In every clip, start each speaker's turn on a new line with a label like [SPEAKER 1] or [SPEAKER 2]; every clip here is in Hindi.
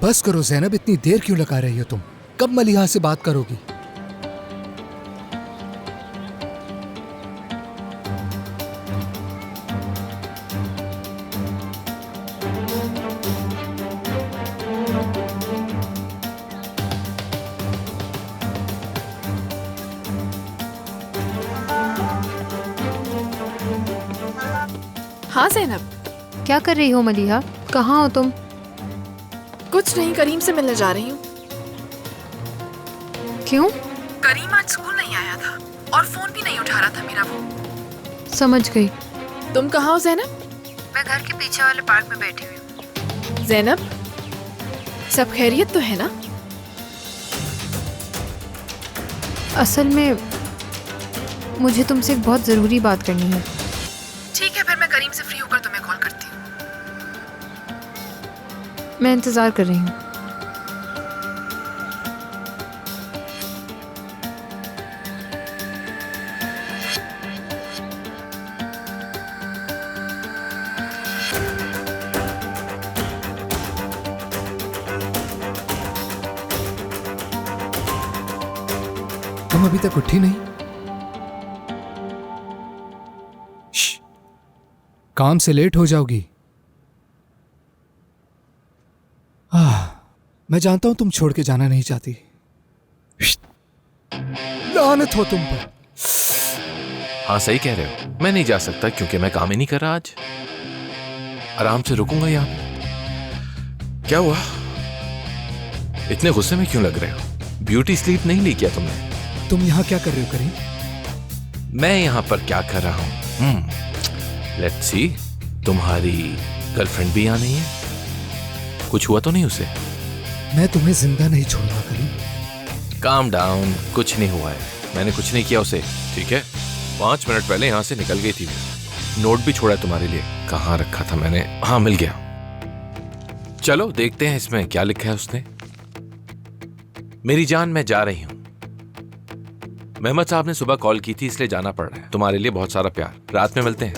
[SPEAKER 1] बस करो ज़ैनब, इतनी देर क्यों लगा रही हो तुम? कब मलिहा से बात करोगी?
[SPEAKER 2] हाँ ज़ैनब।
[SPEAKER 3] क्या कर रही हो मलिहा? कहाँ हो तुम?
[SPEAKER 2] कुछ नहीं, करीम से मिलने जा रही हूँ।
[SPEAKER 3] क्यों?
[SPEAKER 2] करीम आज स्कूल नहीं आया था और फोन भी नहीं उठा रहा था मेरा वो।
[SPEAKER 3] समझ गई।
[SPEAKER 2] तुम कहाँ हो ज़ैनब?
[SPEAKER 3] मैं घर के पीछे वाले पार्क में बैठी हुई हूँ।
[SPEAKER 2] ज़ैनब, सब खैरियत तो है ना?
[SPEAKER 3] असल में मुझे तुमसे एक बहुत ज़रूरी बात करनी है।
[SPEAKER 2] ठीक है, फिर मैं करीम से फ्री होकर तुम्हें कॉल करती हूँ।
[SPEAKER 3] मैं इंतज़ार कर रही हूँ।
[SPEAKER 1] तुम अभी तक उठी नहीं? श्श, काम से लेट हो जाओगी। मैं जानता हूं तुम छोड़ के जाना नहीं चाहती। लानत हो तुम पर।
[SPEAKER 4] हाँ सही कह रहे हो, मैं नहीं जा सकता क्योंकि मैं काम ही नहीं कर रहा आज। आराम से रुकूंगा यहाँ पे। क्या हुआ, इतने गुस्से में क्यों लग रहे हो? ब्यूटी स्लीप नहीं ली क्या तुमने?
[SPEAKER 1] तुम यहाँ क्या कर रहे हो करीम?
[SPEAKER 4] मैं यहाँ पर क्या कर रहा हूँ? लेट्स सी, तुम्हारी गर्लफ्रेंड भी यहाँ नहीं है? कुछ हुआ तो नहीं उसे?
[SPEAKER 1] मैं तुम्हें जिंदा नहीं छोड़ूंगा करीम।
[SPEAKER 4] काम डाउन, कुछ नहीं हुआ है। मैंने कुछ नहीं किया उसे, ठीक है? 5 मिनट पहले यहाँ से निकल गई थी वो। नोट भी छोड़ा है तुम्हारे लिए। कहाँ रखा था मैंने? हाँ, मिल गया। चलो देखते हैं इसमें क्या लिखा है उसने। मेरी जान, मैं जा रही हूँ। मेहमद साहब ने सुबह कॉल की थी इसलिए जाना पड़ रहा है। तुम्हारे लिए बहुत सारा प्यार। रात में मिलते हैं।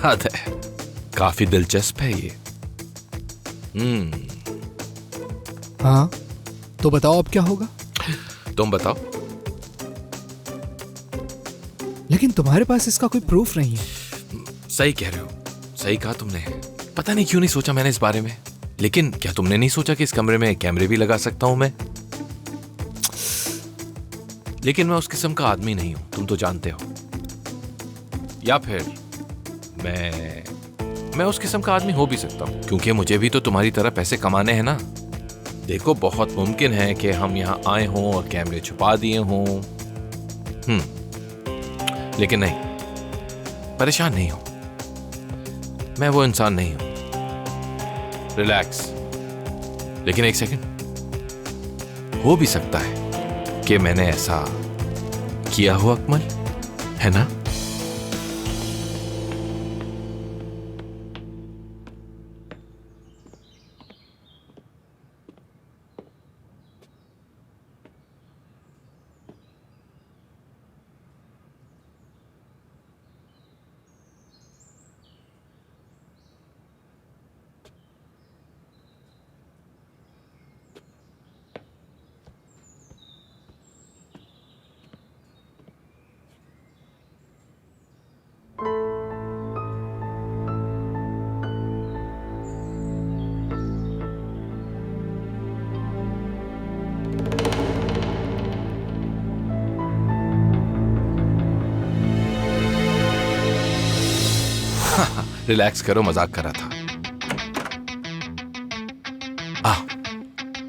[SPEAKER 4] हद है, काफी दिलचस्प है ये।
[SPEAKER 1] हाँ तो बताओ अब क्या होगा?
[SPEAKER 4] तुम बताओ।
[SPEAKER 1] लेकिन तुम्हारे पास इसका कोई प्रूफ नहीं है।
[SPEAKER 4] सही कह रहे हो, सही कहा तुमने। पता नहीं क्यों नहीं सोचा मैंने इस बारे में। लेकिन क्या तुमने नहीं सोचा कि इस कमरे में कैमरे भी लगा सकता हूं मैं? लेकिन मैं उस किस्म का आदमी नहीं हूं, तुम तो जानते हो। या फिर मैं उस किस्म का आदमी हो भी सकता हूं, क्योंकि मुझे भी तो तुम्हारी तरह पैसे कमाने हैं ना। देखो, बहुत मुमकिन है कि हम यहां आए हों और कैमरे छुपा दिए हों। लेकिन नहीं, परेशान नहीं हो। मैं वो इंसान नहीं हूं। रिलैक्स। लेकिन एक सेकंड, हो भी सकता है कि मैंने ऐसा किया हो अकमल, है ना? रिलैक्स करो, मजाक कर रहा था।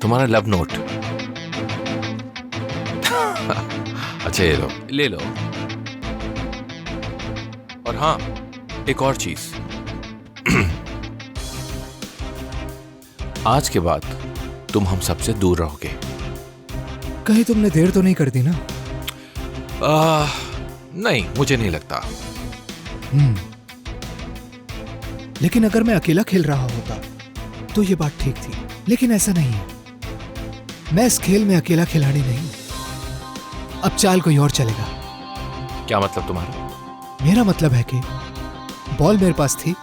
[SPEAKER 4] तुम्हारा लव नोट। अच्छा, ये लो, ले लो। और हाँ, एक और चीज। आज के बाद तुम हम सबसे दूर रहोगे।
[SPEAKER 1] कहीं तुमने देर तो नहीं कर दी ना?
[SPEAKER 4] नहीं, मुझे नहीं लगता।
[SPEAKER 1] लेकिन अगर मैं अकेला खेल रहा होता तो ये बात ठीक थी, लेकिन ऐसा नहीं है। मैं इस खेल में अकेला खिलाड़ी नहीं। अब चाल कोई और चलेगा।
[SPEAKER 4] क्या मतलब तुम्हारा?
[SPEAKER 1] मेरा मतलब है कि बॉल मेरे पास थी,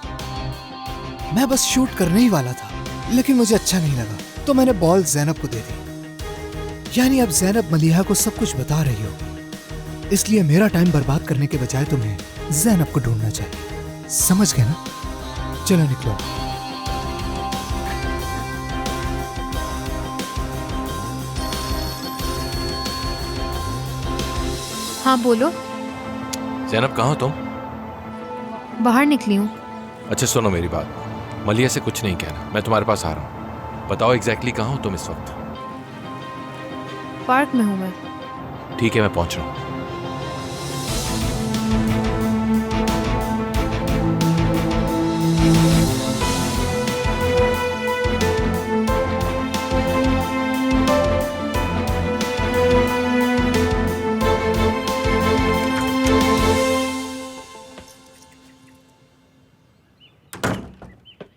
[SPEAKER 1] मैं बस शूट करने ही वाला था, लेकिन मुझे अच्छा नहीं लगा तो मैंने बॉल जैनब को दे दी। यानी अब जैनब मलिहा को सब कुछ बता रही हो। इसलिए मेरा टाइम बर्बाद करने के बजाय तुम्हें जैनब को ढूंढना चाहिए। समझ गए ना? चलो निकलो।
[SPEAKER 3] हाँ बोलो।
[SPEAKER 4] जैनब कहाँ हो तुम?
[SPEAKER 3] बाहर निकली हूँ।
[SPEAKER 4] अच्छा सुनो मेरी बात, मलिया से कुछ नहीं कहना, मैं तुम्हारे पास आ रहा हूँ। बताओ एग्जैक्टली कहाँ हो तुम इस वक्त?
[SPEAKER 3] पार्क में हूँ मैं।
[SPEAKER 4] ठीक है, मैं पहुंच रहा हूँ।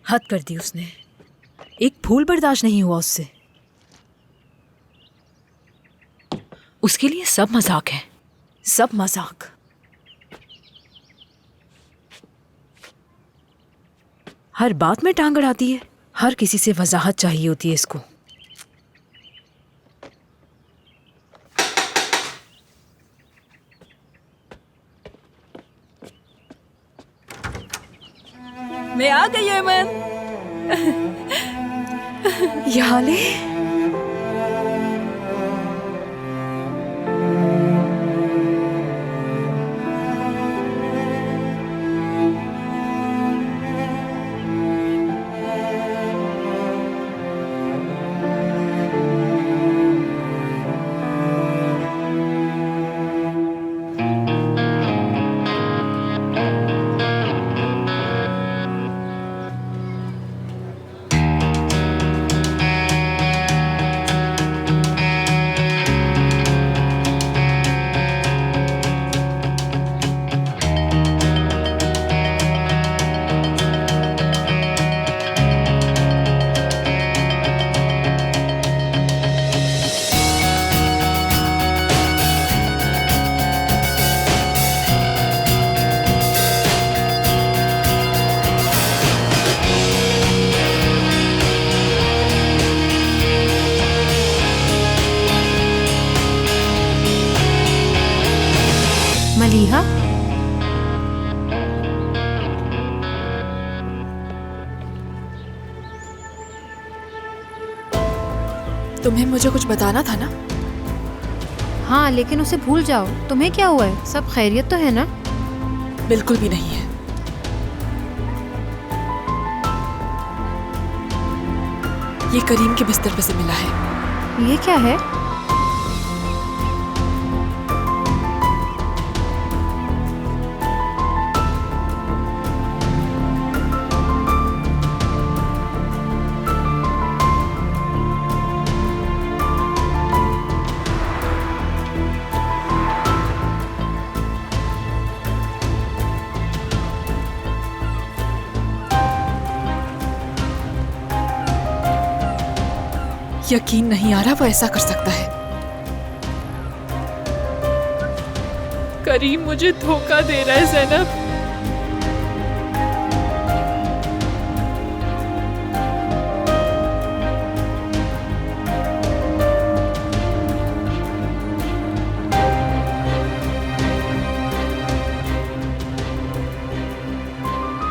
[SPEAKER 5] हद कर दी उसने। एक फूल बर्दाश्त नहीं हुआ उससे। उसके लिए सब मजाक है, सब मजाक। हर बात में टांग अड़ाती है। हर किसी से वजाहत चाहिए होती है इसको। मैं आ गई अमन। यहाँ ले।
[SPEAKER 3] मलिहा,
[SPEAKER 2] तुम्हें मुझे कुछ बताना था ना?
[SPEAKER 3] हाँ लेकिन उसे भूल जाओ। तुम्हें क्या हुआ है? सब खैरियत तो है ना?
[SPEAKER 2] बिल्कुल भी नहीं है। ये करीम के बिस्तर पे से मिला है।
[SPEAKER 3] ये क्या है?
[SPEAKER 2] यकीन नहीं आ रहा वो ऐसा कर सकता है। करीम मुझे धोखा दे रहा है ज़ैनब।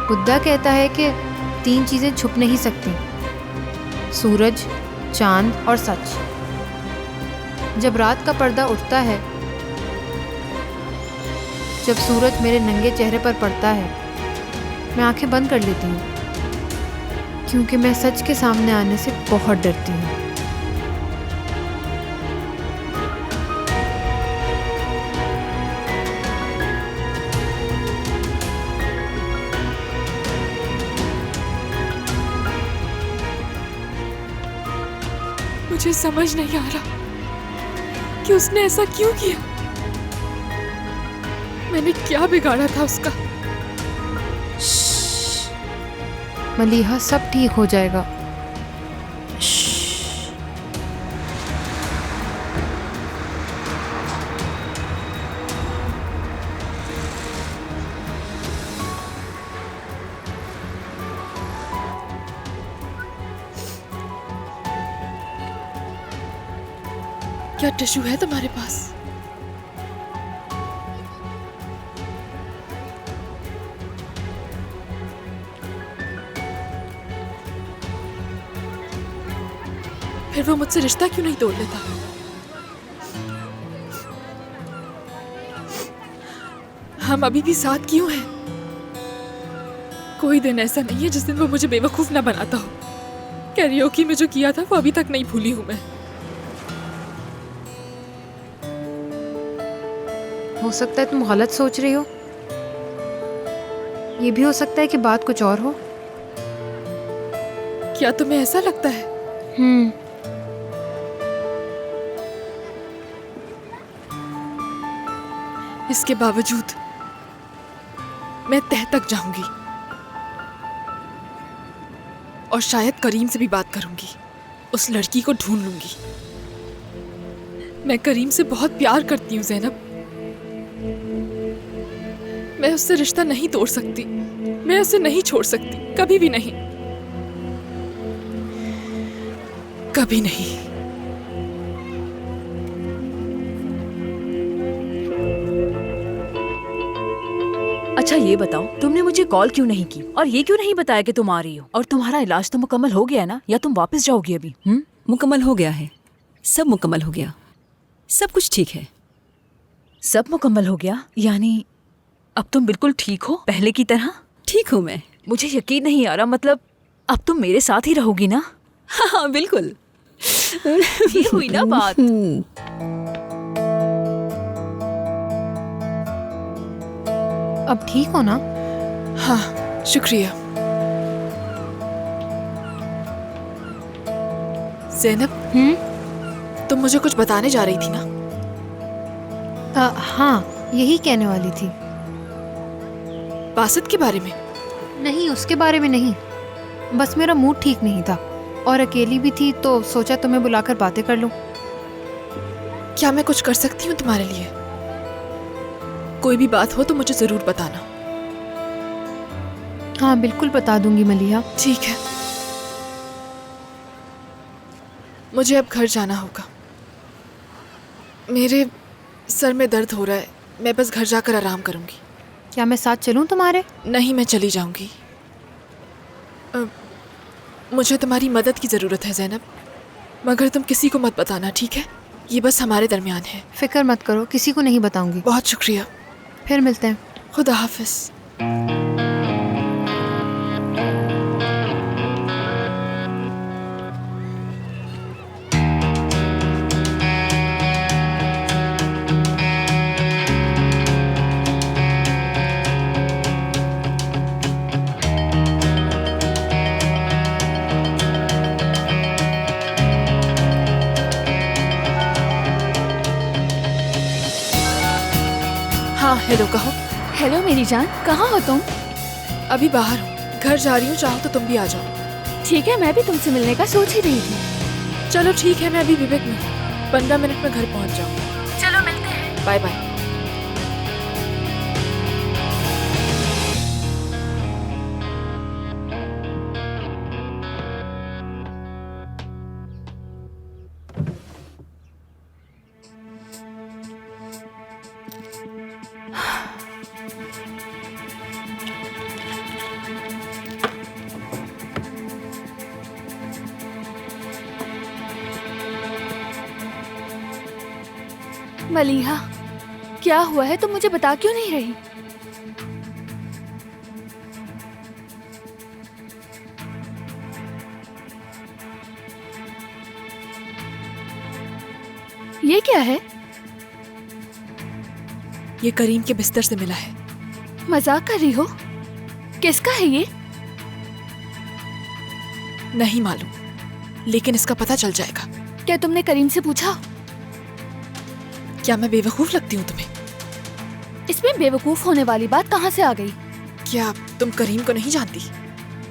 [SPEAKER 3] बुद्धा कहता है कि 3 चीजें छुप नहीं सकती, सूरज, चांद और सच। जब रात का पर्दा उठता है, जब सूरज मेरे नंगे चेहरे पर पड़ता है, मैं आंखें बंद कर लेती हूँ, क्योंकि मैं सच के सामने आने से बहुत डरती हूँ।
[SPEAKER 2] मुझे समझ नहीं आ रहा कि उसने ऐसा क्यों किया। मैंने क्या बिगाड़ा था उसका?
[SPEAKER 3] मलिहा, सब ठीक हो जाएगा।
[SPEAKER 2] क्या टिश्यू है तुम्हारे पास? फिर वो मुझसे रिश्ता क्यों नहीं तोड़ लेता? हम अभी भी साथ क्यों हैं? कोई दिन ऐसा नहीं है जिस दिन वो मुझे बेवकूफ ना बनाता हो। कैरियोकी में जो किया था वो अभी तक नहीं भूली हूं मैं।
[SPEAKER 3] हो सकता है तुम गलत सोच रही हो, ये भी हो सकता है कि बात कुछ और हो।
[SPEAKER 2] क्या तुम्हें ऐसा लगता है? इसके बावजूद मैं तह तक जाऊंगी और शायद करीम से भी बात करूंगी। उस लड़की को ढूंढ लूंगी। मैं करीम से बहुत प्यार करती हूँ ज़ैनब। मैं उससे रिश्ता नहीं तोड़ सकती। मैं उसे नहीं छोड़ सकती, कभी भी नहीं, कभी नहीं।
[SPEAKER 5] अच्छा ये बताओ, तुमने मुझे कॉल क्यों नहीं की और ये क्यों नहीं बताया कि तुम आ रही हो? और तुम्हारा इलाज तो मुकम्मल हो गया है ना, या तुम वापस जाओगी अभी?
[SPEAKER 6] मुकम्मल हो गया है, सब मुकम्मल हो गया, सब कुछ ठीक है।
[SPEAKER 5] सब मुकम्मल हो गया? यानी अब तुम बिल्कुल ठीक हो, पहले की तरह?
[SPEAKER 6] ठीक हूँ मैं।
[SPEAKER 5] मुझे यकीन नहीं आ रहा, मतलब अब तुम मेरे साथ ही रहोगी ना?
[SPEAKER 6] हाँ बिल्कुल।
[SPEAKER 5] ये हुई ना बात।
[SPEAKER 3] अब ठीक हो ना?
[SPEAKER 2] हाँ, शुक्रिया। ज़ैनब, तुम मुझे कुछ बताने जा रही थी ना?
[SPEAKER 3] हाँ, यही कहने वाली थी।
[SPEAKER 2] बासित के बारे में?
[SPEAKER 3] नहीं, उसके बारे में नहीं, बस मेरा मूड ठीक नहीं था और अकेली भी थी तो सोचा तुम्हें बुलाकर बातें कर लूं।
[SPEAKER 2] क्या मैं कुछ कर सकती हूँ तुम्हारे लिए? कोई भी बात हो तो मुझे जरूर बताना।
[SPEAKER 3] हाँ बिल्कुल बता दूंगी मलिहा।
[SPEAKER 2] ठीक है, मुझे अब घर जाना होगा। मेरे सर में दर्द हो रहा है, मैं बस घर जाकर आराम करूंगी।
[SPEAKER 3] क्या मैं साथ चलूं तुम्हारे?
[SPEAKER 2] नहीं, मैं चली जाऊंगी। मुझे तुम्हारी मदद की ज़रूरत है ज़ैनब, मगर तुम किसी को मत बताना, ठीक है? ये बस हमारे दरमियान है।
[SPEAKER 3] फिक्र मत करो, किसी को नहीं बताऊंगी।
[SPEAKER 2] बहुत शुक्रिया।
[SPEAKER 3] फिर मिलते हैं।
[SPEAKER 2] खुदा हाफिज। हाँ, हेलो कहो।
[SPEAKER 7] हेलो मेरी जान, कहाँ हो तुम?
[SPEAKER 2] अभी बाहर हूँ, घर जा रही हूँ, चाहो तो तुम भी आ जाओ।
[SPEAKER 7] ठीक है, मैं भी तुमसे मिलने का सोच ही रही थी।
[SPEAKER 2] चलो ठीक है, मैं अभी विवेक में हूँ, 15 मिनट में घर पहुँच जाऊँ।
[SPEAKER 7] चलो मिलते हैं।
[SPEAKER 2] Bye bye.
[SPEAKER 7] मलिहा, क्या हुआ है? तुम मुझे बता क्यों नहीं रही? ये क्या है?
[SPEAKER 2] ये करीम के बिस्तर से मिला है।
[SPEAKER 7] मजाक कर रही हो? किसका है ये?
[SPEAKER 2] नहीं मालूम, लेकिन इसका पता चल जाएगा।
[SPEAKER 7] क्या तुमने करीम से पूछा?
[SPEAKER 2] क्या मैं बेवकूफ लगती हूँ तुम्हें?
[SPEAKER 7] इसमें बेवकूफ होने वाली बात कहाँ से आ गई?
[SPEAKER 2] क्या तुम करीम को नहीं जानती?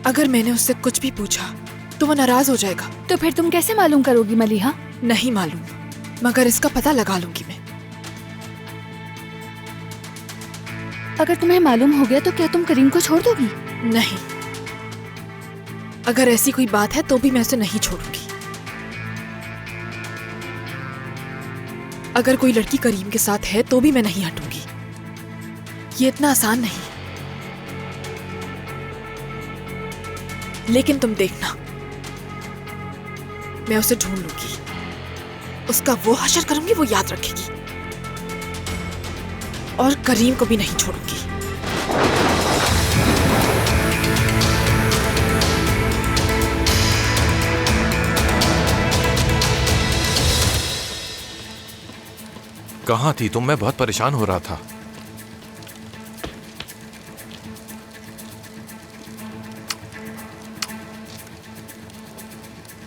[SPEAKER 2] अगर मैंने उससे कुछ भी पूछा तो वो नाराज हो जाएगा।
[SPEAKER 7] तो फिर तुम कैसे मालूम करोगी मलिहा?
[SPEAKER 2] नहीं मालूम, मगर इसका पता लगा लूंगी मैं।
[SPEAKER 7] अगर तुम्हें मालूम हो गया तो क्या तुम करीम को छोड़ दोगी?
[SPEAKER 2] नहीं, अगर ऐसी कोई बात है तो भी मैं उसे नहीं छोड़ूंगी। अगर कोई लड़की करीम के साथ है तो भी मैं नहीं हटूंगी। ये इतना आसान नहीं। लेकिन तुम देखना, मैं उसे ढूंढ लूंगी, उसका वो हशर करूंगी, वो याद रखेगी, और करीम को भी नहीं छोड़ूंगी।
[SPEAKER 4] कहाँ थी तुम? मैं बहुत परेशान हो रहा था।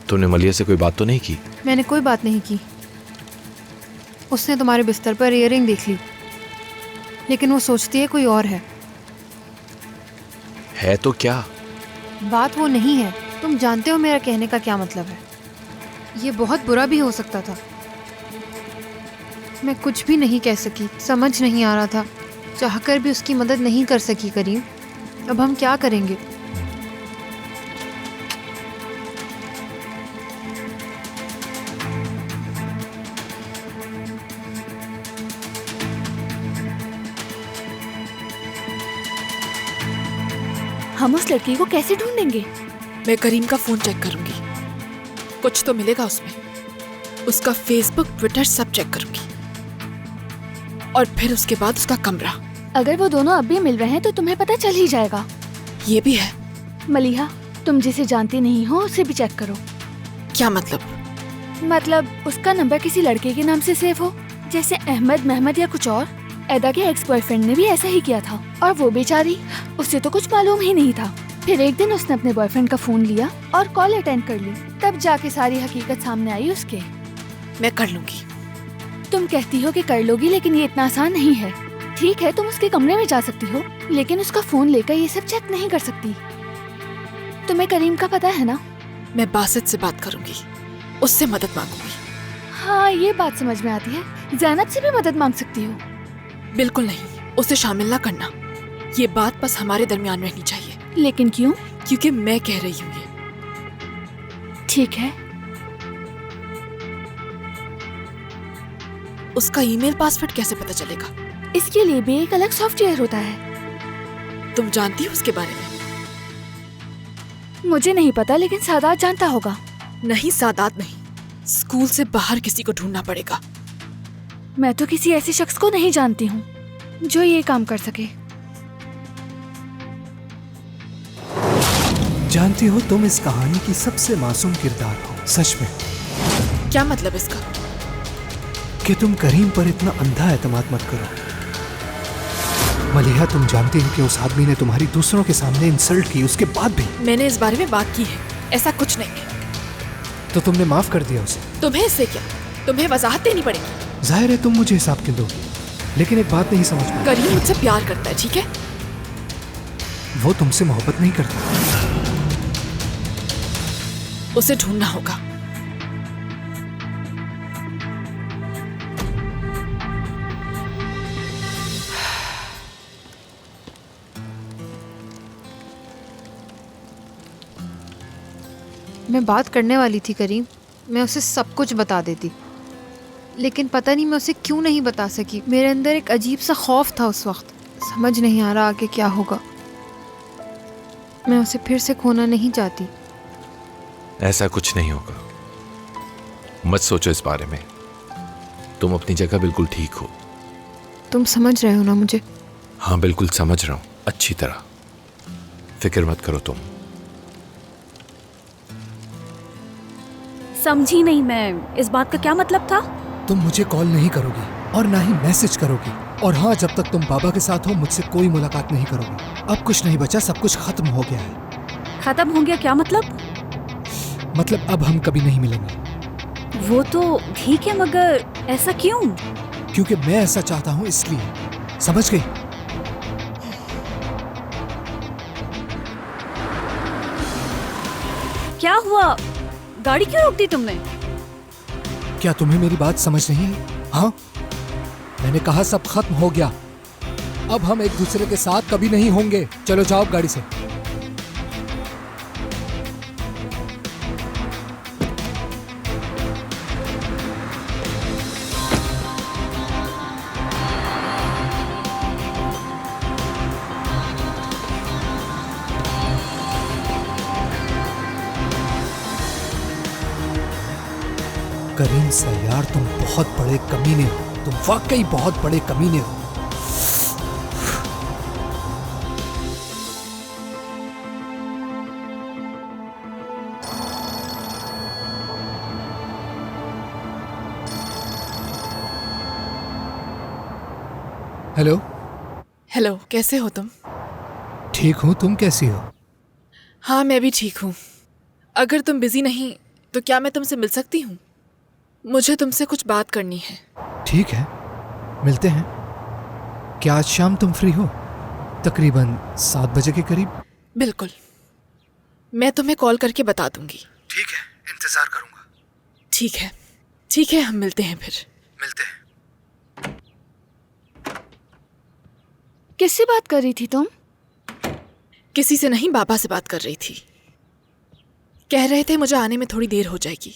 [SPEAKER 4] तुमने मलिया से कोई बात तो नहीं की?
[SPEAKER 3] मैंने कोई बात नहीं की। उसने तुम्हारे बिस्तर पर इयररिंग देख ली, लेकिन वो सोचती है कोई और है
[SPEAKER 4] तो क्या?
[SPEAKER 3] बात वो नहीं है। तुम जानते हो मेरा कहने का क्या मतलब है। ये बहुत बुरा भी हो सकता था। मैं कुछ भी नहीं कह सकी, समझ नहीं आ रहा था। चाहकर भी उसकी मदद नहीं कर सकी करीम। अब हम क्या करेंगे?
[SPEAKER 7] हम उस लड़की को कैसे ढूंढेंगे?
[SPEAKER 2] मैं करीम का फोन चेक करूंगी, कुछ तो मिलेगा उसमें। उसका फेसबुक, ट्विटर सब चेक करूंगी, और फिर उसके बाद उसका कमरा।
[SPEAKER 7] अगर वो दोनों अब भी मिल रहे हैं तो तुम्हें पता चल ही जाएगा।
[SPEAKER 2] ये भी है।
[SPEAKER 7] मलिहा, तुम जिसे जानती नहीं हो उसे भी चेक करो।
[SPEAKER 2] क्या मतलब?
[SPEAKER 7] मतलब उसका नंबर किसी लड़के के नाम से सेव हो, जैसे अहमद, महमद या कुछ और। एदा के एक्स बॉयफ्रेंड ने भी ऐसा ही किया था, और वो बेचारी, उसे तो कुछ मालूम ही नहीं था। फिर एक दिन उसने अपने बॉयफ्रेंड का फोन लिया और कॉल अटेंड कर ली, तब जाके सारी हकीकत सामने आई उसके।
[SPEAKER 2] मैं कर लूंगी।
[SPEAKER 7] तुम कहती हो कि कर लोगी, लेकिन ये इतना आसान नहीं है। ठीक है, तुम उसके कमरे में जा सकती हो, लेकिन उसका फोन लेकर ये सब चेक नहीं कर सकती। तुम्हें करीम का पता है ना?
[SPEAKER 2] मैं बासित से बात करूंगी, उससे मदद मांगूंगी।
[SPEAKER 7] हाँ, ये बात समझ में आती है। ज़ैनब से भी मदद मांग सकती हो।
[SPEAKER 2] बिल्कुल नहीं, उसे शामिल ना करना। ये बात बस हमारे दरमियान रहनी चाहिए।
[SPEAKER 7] लेकिन क्यों?
[SPEAKER 2] क्योंकि मैं कह रही हूँ ये।
[SPEAKER 7] ठीक है।
[SPEAKER 2] उसका ईमेल पासवर्ड कैसे पता चलेगा?
[SPEAKER 7] इसके लिए भी एक अलग सॉफ्टवेयर होता है।
[SPEAKER 2] तुम जानती हो उसके बारे में?
[SPEAKER 7] मुझे नहीं पता, लेकिन सादात जानता होगा।
[SPEAKER 2] नहीं, सादात नहीं, स्कूल से बाहर किसी को ढूंढना पड़ेगा।
[SPEAKER 7] मैं तो किसी ऐसे शख्स को नहीं जानती हूँ जो ये काम कर सके।
[SPEAKER 1] जानती हो, तुम इस कहानी की सबसे मासूम किरदार हो, सच में।
[SPEAKER 2] क्या मतलब इसका?
[SPEAKER 1] कि तुम करीम पर इतना अंधा एतमाद मत करो। मलिहा, तुम जानती हो कि उस आदमी ने तुम्हारी दूसरों के सामने इंसल्ट की, उसके बाद भी।
[SPEAKER 2] मैंने इस बारे में बात की है, ऐसा कुछ नहीं है।
[SPEAKER 1] तो तुमने माफ कर दिया उसे?
[SPEAKER 2] तुम्हें इससे क्या? तुम्हें वजाहत देनी पड़ेगी।
[SPEAKER 1] जाहिर है तुम मुझे हिसाब क्यों दोगी, लेकिन एक बात नहीं समझ में।
[SPEAKER 2] करीम मुझसे प्यार करता है, ठीक है?
[SPEAKER 1] वो तुमसे मोहब्बत नहीं करता।
[SPEAKER 2] उसे ढूंढना होगा।
[SPEAKER 3] मैं बात करने वाली थी करीम, मैं उसे सब कुछ बता देती, लेकिन पता नहीं मैं उसे क्यों नहीं बता सकी। मेरे अंदर एक अजीब सा खौफ था उस वक्त। समझ नहीं आ रहा आगे क्या होगा। मैं उसे फिर से खोना नहीं चाहती।
[SPEAKER 4] ऐसा कुछ नहीं होगा, मत सोचो इस बारे में। तुम अपनी जगह बिल्कुल ठीक हो।
[SPEAKER 3] तुम समझ रहे हो ना मुझे?
[SPEAKER 4] हाँ, बिल्कुल समझ रहा हूँ, अच्छी तरह। फिक्र मत करो तुम।
[SPEAKER 5] समझी नहीं मैं, इस बात का क्या मतलब था?
[SPEAKER 1] तुम मुझे कॉल नहीं करोगी और ना ही मैसेज करोगी, और हाँ, जब तक तुम बाबा के साथ हो मुझसे कोई मुलाकात नहीं करोगी। अब कुछ नहीं बचा, सब कुछ खत्म हो गया है।
[SPEAKER 5] खत्म हो गया क्या मतलब?
[SPEAKER 1] मतलब अब हम कभी नहीं मिलेंगे।
[SPEAKER 5] वो तो ठीक है, मगर ऐसा क्यों?
[SPEAKER 1] क्योंकि मैं ऐसा चाहता हूँ, इसलिए। समझ गई?
[SPEAKER 5] क्या हुआ? गाड़ी क्यों रोक दी तुमने?
[SPEAKER 1] क्या तुम्हें मेरी बात समझ नहीं आई? हाँ, मैंने कहा सब खत्म हो गया, अब हम एक दूसरे के साथ कभी नहीं होंगे। चलो जाओ गाड़ी से। करीम सयार, तुम बहुत बड़े कमीने हो, तुम वाकई बहुत बड़े कमीने हो। हेलो।
[SPEAKER 2] हेलो, कैसे हो तुम?
[SPEAKER 1] ठीक हूँ, तुम कैसी हो?
[SPEAKER 2] हाँ, मैं भी ठीक हूँ। अगर तुम बिजी नहीं तो क्या मैं तुमसे मिल सकती हूँ? मुझे तुमसे कुछ बात करनी है।
[SPEAKER 1] ठीक है, मिलते हैं। क्या आज शाम तुम फ्री हो? तकरीबन 7 बजे के करीब।
[SPEAKER 2] बिल्कुल, मैं तुम्हें कॉल करके बता दूंगी।
[SPEAKER 1] ठीक है, इंतजार करूंगा।
[SPEAKER 2] ठीक है, हम मिलते हैं फिर।
[SPEAKER 1] मिलते हैं।
[SPEAKER 7] किससे बात कर रही थी तुम?
[SPEAKER 2] किसी से नहीं, बाबा से बात कर रही थी। कह रहे थे मुझे आने में थोड़ी देर हो जाएगी।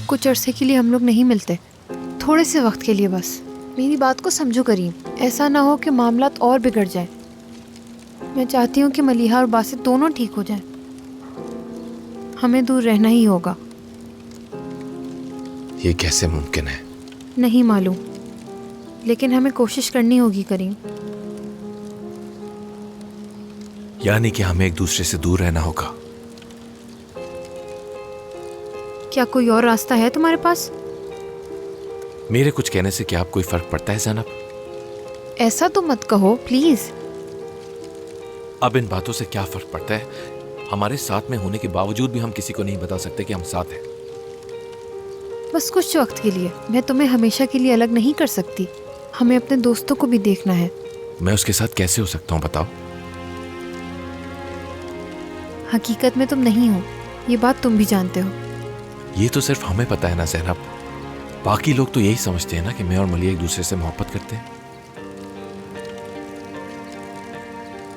[SPEAKER 3] कुछ अरसे के लिए हम लोग नहीं मिलते, थोड़े से वक्त के लिए बस। मेरी बात को समझो करीम, ऐसा ना हो कि मामलात और बिगड़ जाए। मैं चाहती हूँ कि मलिहा और बासित दोनों ठीक हो जाएं। हमें दूर रहना ही होगा।
[SPEAKER 4] ये कैसे मुमकिन है?
[SPEAKER 3] नहीं मालूम, लेकिन हमें कोशिश करनी होगी करीम।
[SPEAKER 4] यानी कि हमें एक दूसरे से दूर रहना होगा।
[SPEAKER 3] क्या कोई और रास्ता है तुम्हारे पास?
[SPEAKER 4] मेरे कुछ कहने से क्या आप कोई फर्क पड़ता है ज़ैनब?
[SPEAKER 3] ऐसा तो मत कहो प्लीज।
[SPEAKER 4] अब इन बातों से क्या फर्क पड़ता है? हमारे साथ में होने के बावजूद भी हम किसी को नहीं बता सकते कि हम साथ हैं।
[SPEAKER 3] बस कुछ वक्त के लिए। मैं तुम्हें हमेशा के लिए अलग नहीं कर सकती। हमें अपने दोस्तों को भी देखना है।
[SPEAKER 4] मैं उसके साथ कैसे हो सकता हूँ बताओ?
[SPEAKER 3] हकीकत में तुम नहीं हो, ये बात तुम भी जानते हो।
[SPEAKER 4] ये तो सिर्फ हमें पता है ना ज़ैनब। बाकी लोग तो यही समझते हैं ना कि मैं और मलिया एक दूसरे से मोहब्बत करते हैं।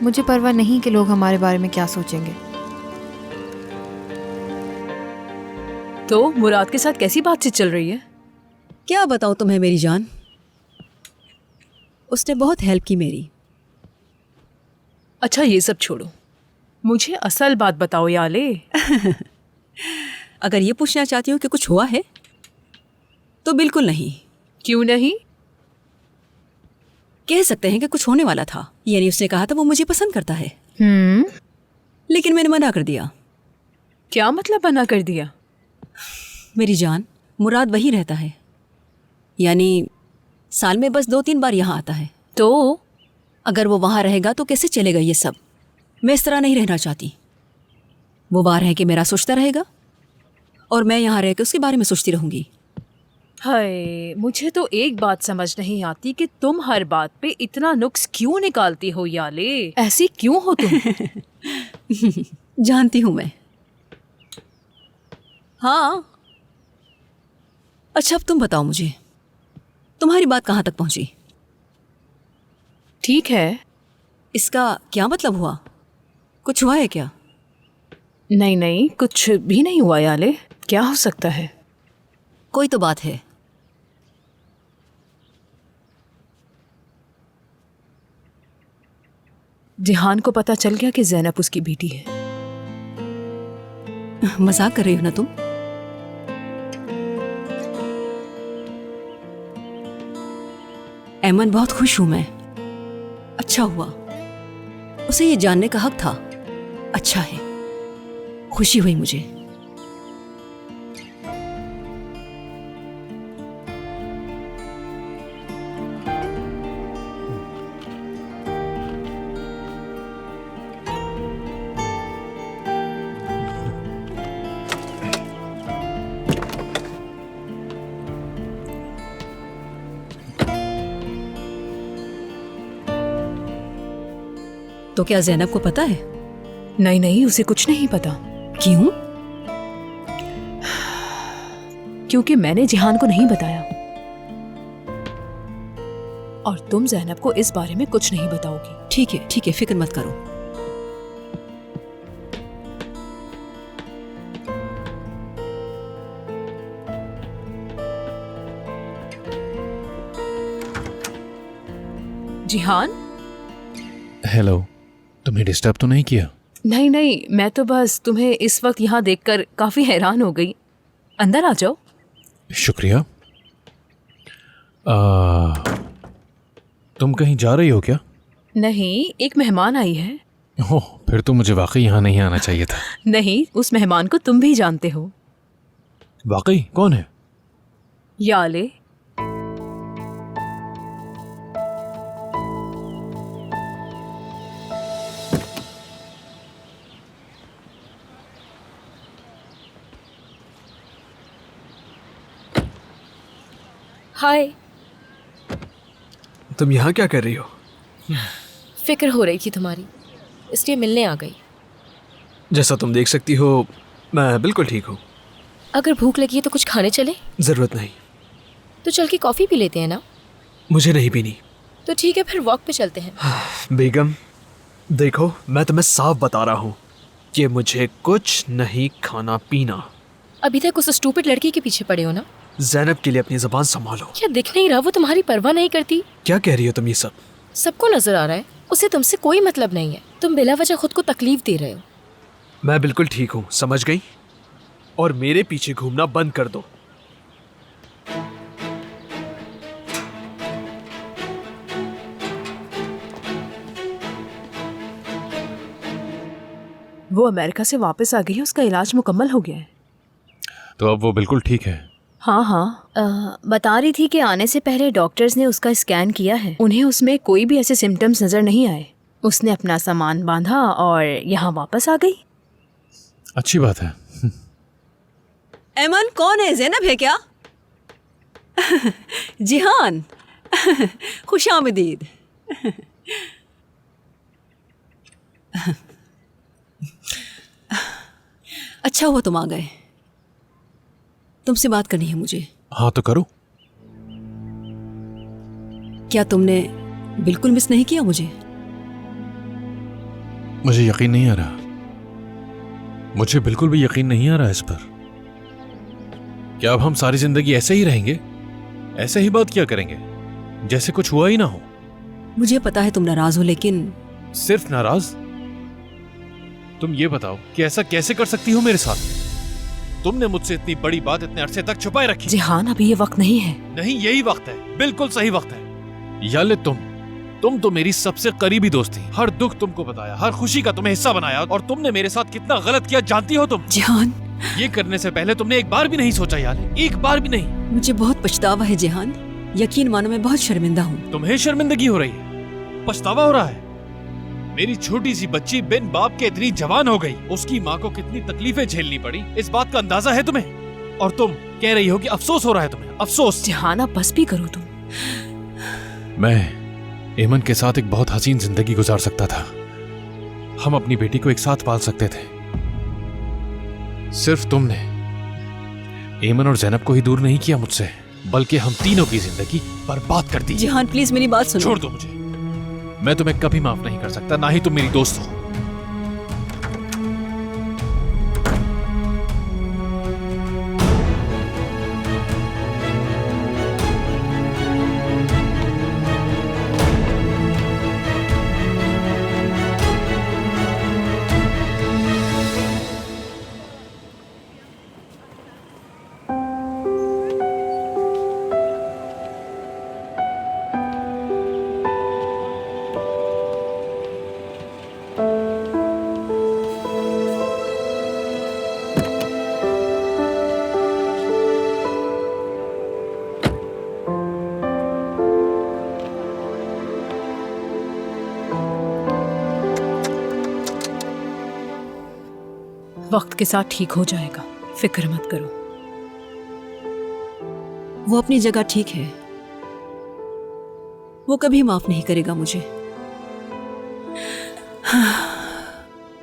[SPEAKER 3] मुझे परवाह नहीं कि लोग हमारे बारे में क्या सोचेंगे।
[SPEAKER 5] तो मुराद के साथ कैसी बातचीत चल रही है?
[SPEAKER 6] क्या बताऊँ तुम्हें मेरी जान, उसने बहुत हेल्प की मेरी।
[SPEAKER 5] अच्छा ये सब छोड़ो, मुझे असल बात बताओ याले।
[SPEAKER 6] अगर ये पूछना चाहती हो कि कुछ हुआ है तो बिल्कुल नहीं।
[SPEAKER 5] क्यों नहीं?
[SPEAKER 6] कह सकते हैं कि कुछ होने वाला था। यानी उसने कहा था वो मुझे पसंद करता है, लेकिन मैंने मना कर दिया।
[SPEAKER 5] क्या मतलब मना कर दिया?
[SPEAKER 6] मेरी जान, मुराद वही रहता है, यानी साल में बस 2-3 बार यहाँ आता है।
[SPEAKER 5] तो
[SPEAKER 6] अगर वो वहाँ रहेगा तो कैसे चलेगा ये सब? मैं इस तरह नहीं रहना चाहती। वो वहाँ रह के मेरा सोचता रहेगा और मैं यहाँ रह के उसके बारे में सोचती रहूँगी।
[SPEAKER 5] हाय, मुझे तो एक बात समझ नहीं आती कि तुम हर बात पे इतना नुक्स क्यों निकालती हो याले। ऐसी क्यों हो तुम?
[SPEAKER 6] जानती हूँ मैं। हाँ, अच्छा अब तुम बताओ मुझे, तुम्हारी बात कहाँ तक पहुँची?
[SPEAKER 5] ठीक है।
[SPEAKER 6] इसका क्या मतलब हुआ? कुछ हुआ है क्या?
[SPEAKER 5] नहीं, कुछ भी नहीं हुआ याले। क्या हो सकता है?
[SPEAKER 6] कोई तो बात है।
[SPEAKER 5] जिहान को पता चल गया कि ज़ैनब उसकी बेटी है।
[SPEAKER 6] मजाक कर रही हो ना तुम? ऐमन, बहुत खुश हूं मैं। अच्छा हुआ, उसे ये जानने का हक था। अच्छा है, खुशी हुई मुझे। तो क्या ज़ैनब को पता है?
[SPEAKER 5] नहीं, उसे कुछ नहीं पता।
[SPEAKER 6] क्यों?
[SPEAKER 5] क्योंकि मैंने जिहान को नहीं बताया। और तुम ज़ैनब को इस बारे में कुछ नहीं बताओगी।
[SPEAKER 6] ठीक है, फिक्र मत करो।
[SPEAKER 5] जिहान?
[SPEAKER 4] हेलो, तुम्हें डिस्टर्ब तो नहीं किया?
[SPEAKER 5] नहीं नहीं, मैं तो बस तुम्हें इस वक्त यहाँ देखकर काफी हैरान हो गई। अंदर आ जाओ।
[SPEAKER 4] शुक्रिया। तुम कहीं जा रही हो क्या?
[SPEAKER 5] नहीं, एक मेहमान आई है।
[SPEAKER 4] ओह, फिर तो मुझे वाकई यहाँ नहीं आना चाहिए था।
[SPEAKER 5] नहीं, उस मेहमान को तुम भी जानते हो।
[SPEAKER 4] वाकई? कौन है?
[SPEAKER 5] याले।
[SPEAKER 8] हाय।
[SPEAKER 9] तुम यहाँ क्या कर रही हो?
[SPEAKER 8] फिक्र हो रही थी तुम्हारी, इसलिए मिलने आ गई।
[SPEAKER 9] जैसा तुम देख सकती हो मैं बिल्कुल ठीक हूँ।
[SPEAKER 8] अगर भूख लगी है तो कुछ खाने चले?
[SPEAKER 9] जरूरत नहीं।
[SPEAKER 8] तो चल के कॉफ़ी पी लेते हैं ना?
[SPEAKER 9] मुझे नहीं पीनी।
[SPEAKER 8] तो ठीक है, फिर वॉक पे चलते हैं।
[SPEAKER 9] बेगम देखो, मैं तुम्हें साफ बता रहा हूँ कि मुझे कुछ नहीं खाना पीना।
[SPEAKER 8] अभी तक उस स्टूपिड लड़की के पीछे पड़े हो ना?
[SPEAKER 9] ज़ैनब के लिए अपनी ज़बान संभालो।
[SPEAKER 8] क्या दिख नहीं रहा वो तुम्हारी परवाह नहीं करती?
[SPEAKER 9] क्या कह रही हो तुम ये सब?
[SPEAKER 8] सबको नजर आ रहा है, उसे तुमसे कोई मतलब नहीं है। तुम बिला वजह खुद को तकलीफ दे रहे हो।
[SPEAKER 9] मैं बिल्कुल ठीक हूँ, समझ गई? और मेरे पीछे घूमना बंद कर दो।
[SPEAKER 5] वो अमेरिका से वापस आ गई है, उसका इलाज मुकम्मल हो गया है।
[SPEAKER 4] तो अब वो बिल्कुल ठीक है?
[SPEAKER 5] हाँ हाँ,
[SPEAKER 10] बता रही थी कि आने से पहले डॉक्टर्स ने उसका स्कैन किया है।
[SPEAKER 5] उन्हें उसमें कोई भी ऐसे सिम्टम्स नजर नहीं आए।
[SPEAKER 10] उसने अपना सामान बांधा और यहाँ वापस आ गई।
[SPEAKER 4] अच्छी बात है।
[SPEAKER 6] ऐमन कौन है? ज़ैनब है क्या? जिहान, खुशामदीद। अच्छा हुआ तुम आ गए। तुमसे बात करनी है मुझे।
[SPEAKER 4] हाँ तो करो।
[SPEAKER 6] क्या तुमने बिल्कुल मिस नहीं किया मुझे?
[SPEAKER 4] मुझे यकीन नहीं आ रहा। मुझे बिल्कुल भी यकीन नहीं आ रहा इस पर। क्या अब हम सारी जिंदगी ऐसे ही रहेंगे? ऐसे ही बात किया करेंगे जैसे कुछ हुआ ही ना हो?
[SPEAKER 6] मुझे पता है तुम नाराज हो, लेकिन
[SPEAKER 4] सिर्फ नाराज? तुम ये बताओ कि ऐसा कैसे कर सकती हो मेरे साथ? तुमने मुझसे इतनी बड़ी बात इतने अरसे तक छुपाए रखी।
[SPEAKER 5] जिहान, अभी ये वक्त नहीं है।
[SPEAKER 4] नहीं, यही वक्त है, बिल्कुल सही वक्त है। याले तुम तो मेरी सबसे करीबी दोस्त थी। हर दुख तुमको बताया, हर खुशी का तुम्हें हिस्सा बनाया, और तुमने मेरे साथ कितना गलत किया जानती हो तुम?
[SPEAKER 6] जिहान,
[SPEAKER 4] ये करने से पहले तुमने एक बार भी नहीं सोचा याले, एक बार भी नहीं।
[SPEAKER 6] मुझे बहुत पछतावा है जिहान। यकीन मानो मैं बहुत शर्मिंदा हूँ।
[SPEAKER 4] तुम्हें शर्मिंदगी हो रही है? पछतावा हो रहा है? मेरी छोटी सी बच्ची बिन बाप के इतनी जवान हो गई, उसकी माँ को कितनी तकलीफें झेलनी पड़ी, इस बात का अंदाजा है तुम्हें? और तुम कह रही हो कि अफसोस हो रहा है तुम्हें? अफसोस?
[SPEAKER 5] जिहान, अब बस भी करो तुम।
[SPEAKER 4] मैं ऐमन के साथ एक बहुत हसीन जिंदगी गुजार सकता था। हम अपनी बेटी को एक साथ पाल सकते थे। सिर्फ तुमने ऐमन और ज़ैनब को ही दूर नहीं किया मुझसे, बल्कि हम तीनों की जिंदगी बर्बाद कर दी।
[SPEAKER 6] जिहान प्लीज मेरी बात सुनो।
[SPEAKER 4] छोड़ दो मुझे। मैं तुम्हें कभी माफ नहीं कर सकता, ना ही तुम मेरी दोस्त हो।
[SPEAKER 5] वक्त के साथ ठीक हो जाएगा, फिक्र मत करो।
[SPEAKER 6] वो अपनी जगह ठीक है। वो कभी माफ नहीं करेगा मुझे।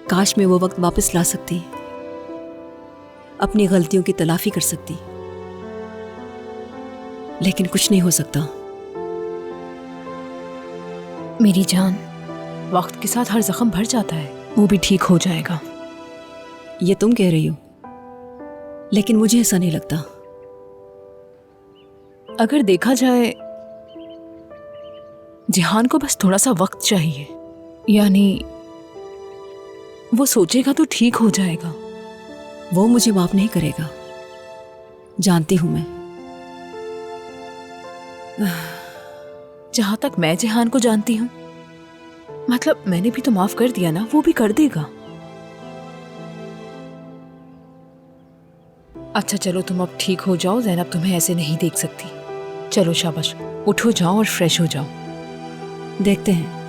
[SPEAKER 6] काश मैं वो वक्त वापस ला सकती, अपनी गलतियों की तलाफी कर सकती, लेकिन कुछ नहीं हो सकता।
[SPEAKER 5] मेरी जान, वक्त के साथ हर जख्म भर जाता है, वो भी ठीक हो जाएगा।
[SPEAKER 6] ये तुम कह रही हो, लेकिन मुझे ऐसा नहीं लगता।
[SPEAKER 5] अगर देखा जाए, जिहान को बस थोड़ा सा वक्त चाहिए, यानी वो सोचेगा तो ठीक हो जाएगा।
[SPEAKER 6] वो मुझे माफ नहीं करेगा, जानती हूं मैं।
[SPEAKER 5] जहां तक मैं जिहान को जानती हूँ, मतलब मैंने भी तो माफ कर दिया ना, वो भी कर देगा। अच्छा चलो तुम अब ठीक हो जाओ, ज़ैनब तुम्हें ऐसे नहीं देख सकती। चलो शाबाश, उठो जाओ और फ्रेश हो जाओ।
[SPEAKER 6] देखते हैं।